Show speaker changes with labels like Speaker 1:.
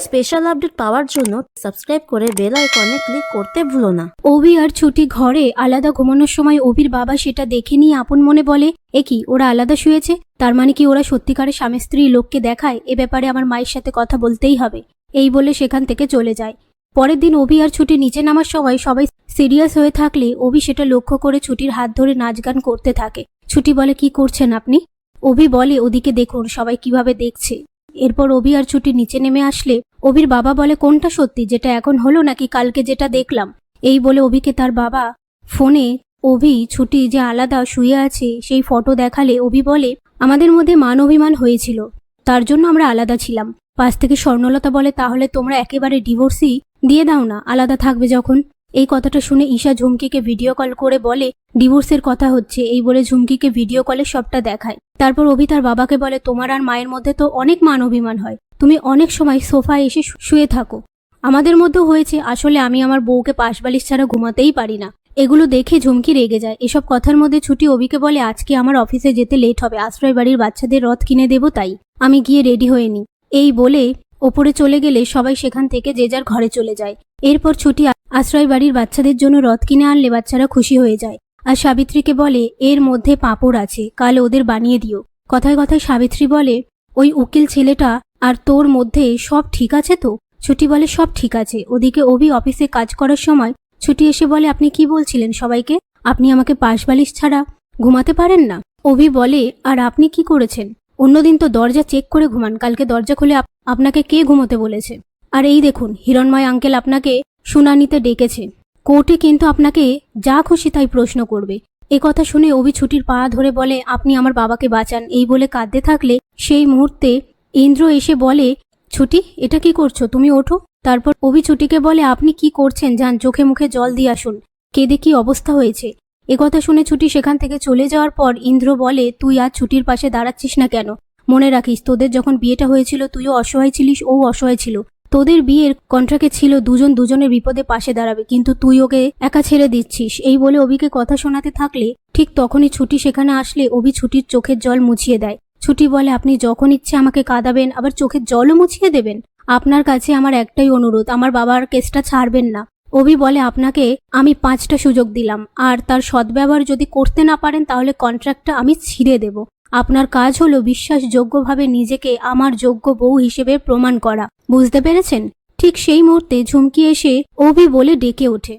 Speaker 1: Special update পাওয়ার জন্য subscribe করে bell আইকনে ক্লিক করতে ভুলো না।
Speaker 2: অভি আর ছুটি ঘরে আলাদা ঘুমানোর সময় অভির বাবা সেটা দেখে নিয়ে আপন মনে বলে, এ কি ওরা আলাদা শুয়েছে, তার মানে কি ওরা সত্যিকারের স্বামী স্ত্রী লোককে দেখায়, এ ব্যাপারে আমার মায়ের সাথে কথা বলতেই হবে। এই বলে সেখান থেকে চলে যায়। পরের দিন অভি আর ছুটি নিচে নামার সময় সবাই সিরিয়াস হয়ে থাকলে অভি সেটা লক্ষ্য করে ছুটির হাত ধরে নাচ গান করতে থাকে। ছুটি বলে, কি করছেন আপনি? অভি বলে, ওদিকে দেখুন সবাই কিভাবে দেখছে। এরপর অভি আর ছুটি নিচে নেমে আসলে অভির বাবা বলে, কোনটা সত্যি, যেটা এখন হলো নাকি কালকে যেটা দেখলাম? এই বলে অভিকে তার বাবা ফোনে অভি ছুটি যে আলাদা শুয়ে আছে সেই ফটো দেখালে অভি বলে, আমাদের মধ্যে মান অভিমান হয়েছিল, তার জন্য আমরা আলাদা ছিলাম। পাশ থেকে স্বর্ণলতা বলে, তাহলে তোমরা একেবারে ডিভোর্সই দিয়ে দাও না, আলাদা থাকবে যখন। এই কথাটা শুনে ঈশা ঝুমকিকে ভিডিও কল করে বলে, ডিভোর্সের কথা হচ্ছে। এই বলে ঝুমকিকে ভিডিও কলে সবটা দেখায়। তারপর অভি তার বাবাকে বলে, তোমার আর মায়ের মধ্যে তো অনেক মান অভিমান হয়, তুমি অনেক সময় সোফায় এসে শুয়ে থাকো, আমাদের মধ্যেও হয়েছে। আসলে আমি আমার বউকে পাশ বালিশ ছাড়া ঘুমাতেই পারি না। এগুলো দেখে ঝুমকি রেগে যায়। এসব কথার মধ্যে ছুটি অভিকে বলে, আজকে আমার অফিসে যেতে লেট হবে, আশ্রয় বাড়ির বাচ্চাদের রথ কিনে দেবো, তাই আমি গিয়ে রেডি হয়ে নি। এই বলে ওপরে চলে গেলে সবাই সেখান থেকে যে যার ঘরে চলে যায়। এরপর ছুটি আশ্রয় বাড়ির বাচ্চাদের জন্য রথ কিনে আনলে বাচ্চারা খুশি হয়ে যায়। আর সাবিত্রীকে বলে, এর মধ্যে পাঁপড় আছে, কাল ওদের বানিয়ে দিও। কথায় কথায় সাবিত্রী বলে, ওই উকিল ছেলেটা আর তোর মধ্যে সব ঠিক আছে তো? ছুটি বলে, সব ঠিক আছে। ওদিকে অভি অফিসে কাজ করার সময় ছুটি এসে বলে, আপনি কি বলছিলেন সবাইকে, আপনি আমাকে পাশ বালিশ ছাড়া ঘুমাতে পারেন না? অভি বলে, আর আপনি কি করেছেন? অন্যদিন তো দরজা চেক করে ঘুমান, কালকে দরজা খুলে আপনাকে কে ঘুমোতে বলেছে? আর এই দেখুন, হিরণময় আঙ্কেল আপনাকে শুনানিতে ডেকেছে, কোর্টে কিন্তু আপনাকে যা খুশি তাই প্রশ্ন করবে। এ কথা শুনে অভি ছুটির পা ধরে বলে, আপনি আমার বাবাকে বাঁচান। এই বলে কাঁদতে থাকলে সেই মুহূর্তে ইন্দ্র এসে বলে, ছুটি এটা কি করছো, তুমি ওঠো। তারপর অভি ছুটিকে বলে, আপনি কি করছেন, যান চোখে মুখে জল দিয়ে আসুন, কেঁদে কি অবস্থা হয়েছে। এ কথা শুনে ছুটি সেখান থেকে চলে যাওয়ার পর ইন্দ্র বলে, তুই আজ ছুটির পাশে দাঁড়াচ্ছিস না কেন? মনে রাখিস, তোদের যখন বিয়েটা হয়েছিল তুইও অসহায় ছিলিস, ও অসহায় ছিল। তোদের বিয়ের কন্ট্রাক্টে ছিল দুজন দুজনের বিপদে পাশে দাঁড়াবে, কিন্তু তুই ওকে একা ছেড়ে দিচ্ছিস। এই বলে অভিকে কথা শোনাতে থাকলে ঠিক তখনই ছুটি সেখানে আসলে অভি ছুটির চোখের জল মুছিয়ে দেয়। ছুটি বলে, আপনি যখন ইচ্ছে আমাকে কাঁদাবেন, আবার চোখের জলও মুছিয়ে দেবেন। আপনার কাছে আমার একটাই অনুরোধ, আমার বাবার কেসটা ছাড়বেন না। অভি বলে, আপনাকে আমি 5টা সুযোগ দিলাম, আর তার সদ্ব্যবহার যদি করতে না পারেন তাহলে কন্ট্রাক্টটা আমি ছিঁড়ে দেব। আপনার কাজ হলো বিশ্বাসযোগ্যভাবে নিজেকে আমার যোগ্য বউ হিসেবে প্রমাণ করা, বুঝতে পেরেছেন? ঠিক সেই মুহূর্তে ঝুমকি এসে অভি বলে ডেকে ওঠে।